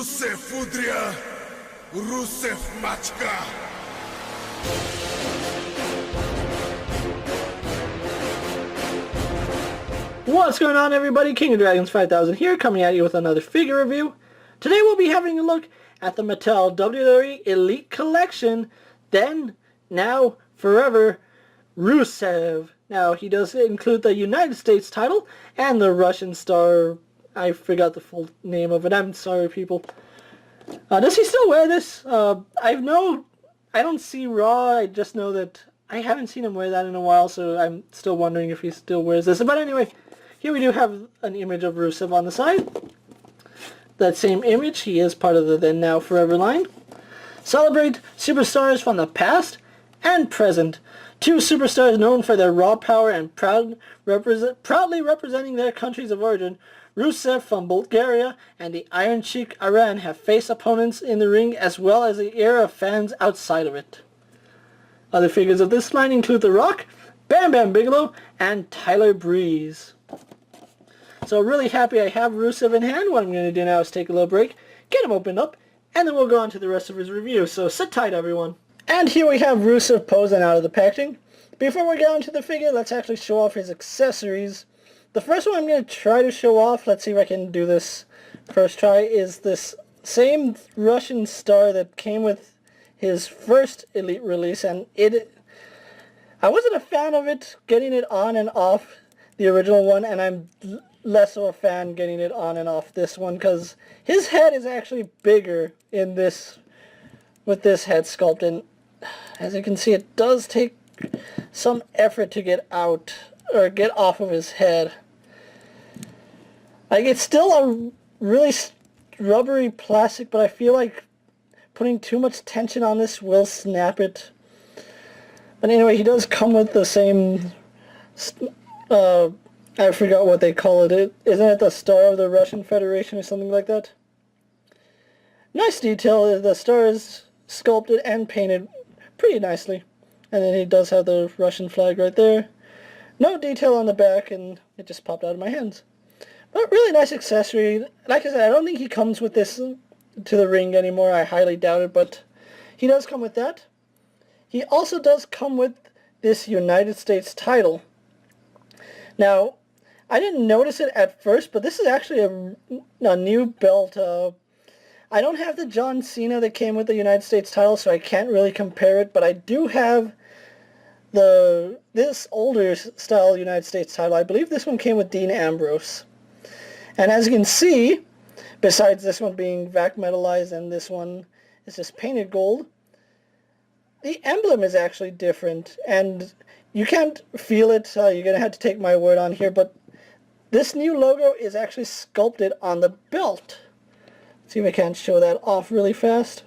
Rusev Udria, Rusev Machka. What's going on, everybody? King of Dragons 5000 here, coming at you with another figure review. Today we'll be having a look at the Mattel WWE Elite Collection, then, now, forever, Rusev. Now, he does include the United States title and the Russian star. I forgot the full name of it. I'm sorry, people. Does he still wear this? I don't see Raw. I just know that I haven't seen him wear that in a while, so I'm still wondering if he still wears this. But anyway, here we do have an image of Rusev on the side. That same image, he is part of the Then Now Forever line. Celebrate superstars from the past and present. Two superstars known for their raw power and proudly representing their countries of origin. Rusev from Bulgaria and the Iron Sheik Iran have faced opponents in the ring as well as the era of fans outside of it. Other figures of this line include The Rock, Bam Bam Bigelow, and Tyler Breeze. So really happy I have Rusev in hand. What I'm going to do now is take a little break, get him opened up, and then we'll go on to the rest of his review. So sit tight, everyone. And here we have Rusev posing out of the packaging. Before we get on to the figure, let's actually show off his accessories. The first one I'm going to try to show off, let's see if I can do this first try, is this same Russian star that came with his first Elite release, and I wasn't a fan of it, getting it on and off the original one, and I'm less of a fan getting it on and off this one, because his head is actually bigger in this, with this head sculpt, and as you can see, it does take some effort to get out, or get off of his head. Like, it's still a really rubbery plastic, but I feel like putting too much tension on this will snap it. But anyway, he does come with the same, I forgot what they call it. Isn't it the Star of the Russian Federation or something like that? Nice detail. The star is sculpted and painted pretty nicely. And then he does have the Russian flag right there. No detail on the back, and it just popped out of my hands. But really nice accessory. Like I said, I don't think he comes with this to the ring anymore. I highly doubt it, but he does come with that. He also does come with this United States title. Now, I didn't notice it at first, but this is actually a new belt. I don't have the John Cena that came with the United States title, so I can't really compare it, but I do have this older style United States title. I believe this one came with Dean Ambrose. And as you can see, besides this one being vac metalized and this one is just painted gold, the emblem is actually different, and you can't feel it, so you're going to have to take my word on here, but this new logo is actually sculpted on the belt. Let's see if I can show that off really fast.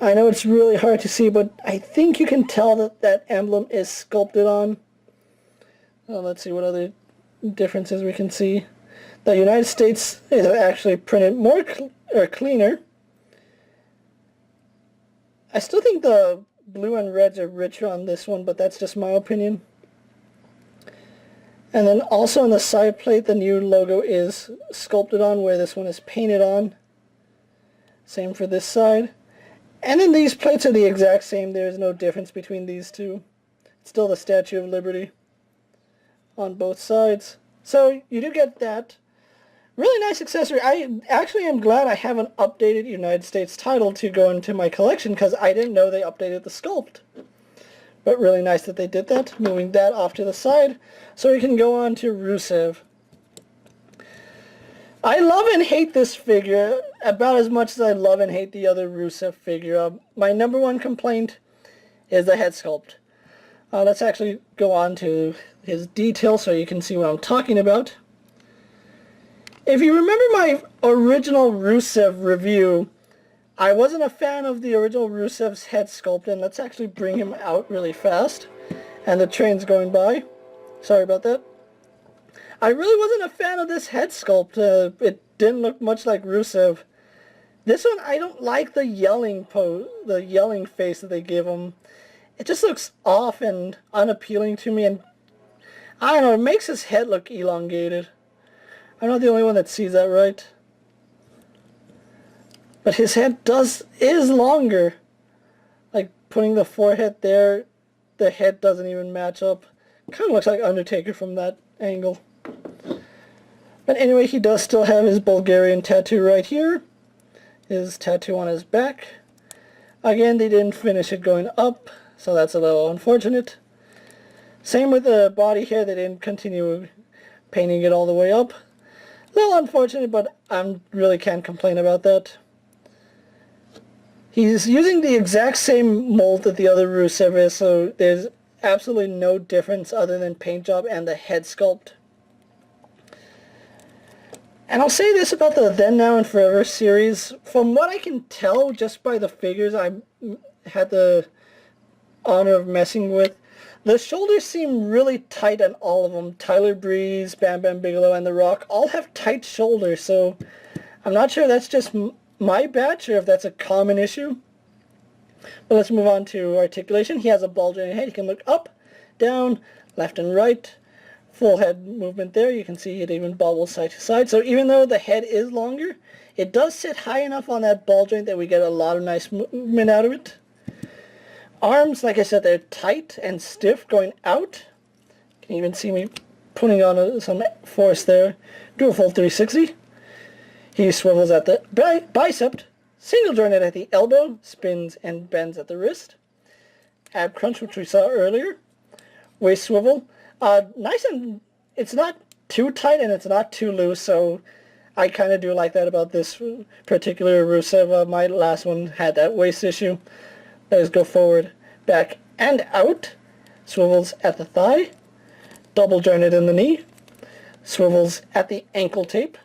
I know it's really hard to see, but I think you can tell that that emblem is sculpted on. Well, let's see what other differences we can see. The United States is actually printed more cleaner. I still think the blue and reds are richer on this one, but that's just my opinion. And then also on the side plate, the new logo is sculpted on where this one is painted on. Same for this side. And then these plates are the exact same. There's no difference between these two. It's still the Statue of Liberty on both sides. So you do get that. Really nice accessory. I actually am glad I have an updated United States title to go into my collection, because I didn't know they updated the sculpt. But really nice that they did that. Moving that off to the side so we can go on to Rusev. I love and hate this figure about as much as I love and hate the other Rusev figure. My number one complaint is the head sculpt. Let's actually go on to his detail so you can see what I'm talking about. If you remember my original Rusev review, I wasn't a fan of the original Rusev's head sculpt, and let's actually bring him out really fast. And the train's going by. Sorry about that. I really wasn't a fan of this head sculpt. It didn't look much like Rusev. This one, I don't like the yelling face that they give him. It just looks off and unappealing to me, and I don't know, it makes his head look elongated. I'm not the only one that sees that, right? But his head is longer. Like, putting the forehead there, the head doesn't even match up. Kind of looks like Undertaker from that angle. But anyway, he does still have his Bulgarian tattoo right here. His tattoo on his back. Again, they didn't finish it going up, so that's a little unfortunate. Same with the body hair, they didn't continue painting it all the way up. A little unfortunate, but I really can't complain about that. He's using the exact same mold that the other Rusev is, so there's absolutely no difference other than paint job and the head sculpt. And I'll say this about the Then, Now, and Forever series. From what I can tell, just by the figures I had the honor of messing with, the shoulders seem really tight on all of them. Tyler Breeze, Bam Bam Bigelow, and The Rock all have tight shoulders, so I'm not sure if that's just my batch or if that's a common issue. But let's move on to articulation. He has a bulge in his head. He can look up, down, left and right. Full head movement there. You can see it even bobbles side to side. So even though the head is longer, it does sit high enough on that ball joint that we get a lot of nice movement out of it. Arms, like I said, they're tight and stiff going out. You can even see me putting on some force there. Do a full 360. He swivels at the bicep, single jointed at the elbow, spins and bends at the wrist. Ab crunch, which we saw earlier. Waist swivel. Nice, and it's not too tight and it's not too loose, so I kind of do like that about this particular Rusev. My last one had that waist issue. Let us go forward, back, and out. Swivels at the thigh. Double jointed in the knee. Swivels at the ankle tape.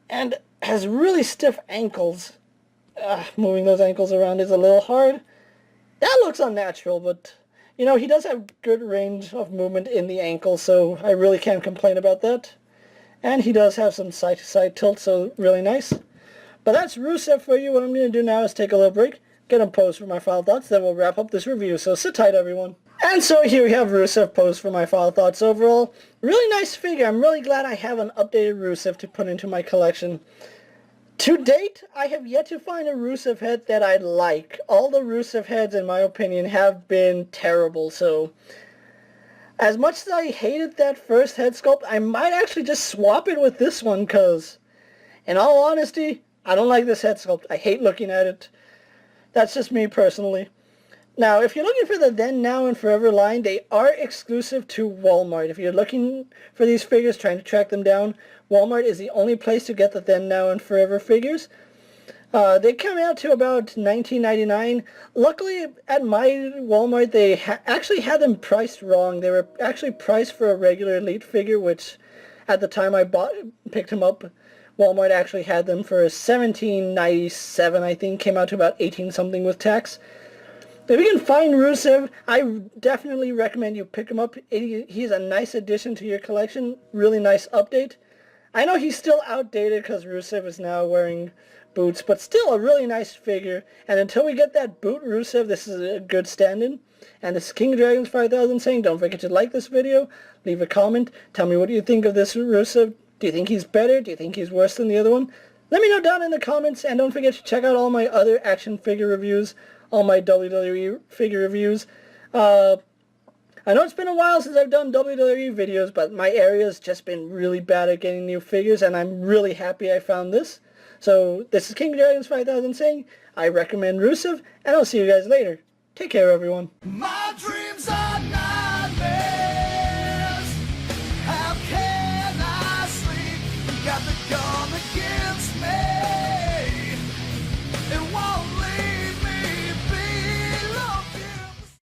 And has really stiff ankles. Moving those ankles around is a little hard. That looks unnatural, but you know, he does have good range of movement in the ankle, so I really can't complain about that. And he does have some side-to-side tilt, so really nice. But that's Rusev for you. What I'm going to do now is take a little break, get him posed for my final thoughts, then we'll wrap up this review. So sit tight, everyone. And so here we have Rusev posed for my final thoughts overall. Really nice figure. I'm really glad I have an updated Rusev to put into my collection. To date, I have yet to find a Rusev head that I like. All the Rusev heads, in my opinion, have been terrible, so as much as I hated that first head sculpt, I might actually just swap it with this one, because in all honesty, I don't like this head sculpt. I hate looking at it. That's just me personally. Now, if you're looking for the Then, Now, and Forever line, they are exclusive to Walmart. If you're looking for these figures, trying to track them down, Walmart is the only place to get the Then, Now, and Forever figures. They come out to about $19.99. Luckily, at my Walmart, they actually had them priced wrong. They were actually priced for a regular Elite figure, which at the time I picked them up, Walmart actually had them for $17.97, I think. Came out to about 18 something with tax. If you can find Rusev, I definitely recommend you pick him up. He's a nice addition to your collection. Really nice update. I know he's still outdated because Rusev is now wearing boots, but still a really nice figure. And until we get that boot Rusev, this is a good stand-in. And this is King of Dragons 5000 saying, don't forget to like this video, leave a comment, tell me what you think of this Rusev. Do you think he's better? Do you think he's worse than the other one? Let me know down in the comments, and don't forget to check out all my other action figure reviews, all my WWE figure reviews. I know it's been a while since I've done WWE videos, but my area's just been really bad at getting new figures, and I'm really happy I found this. So, this is King of Dragons 5000 saying, I recommend Rusev, and I'll see you guys later. Take care, everyone.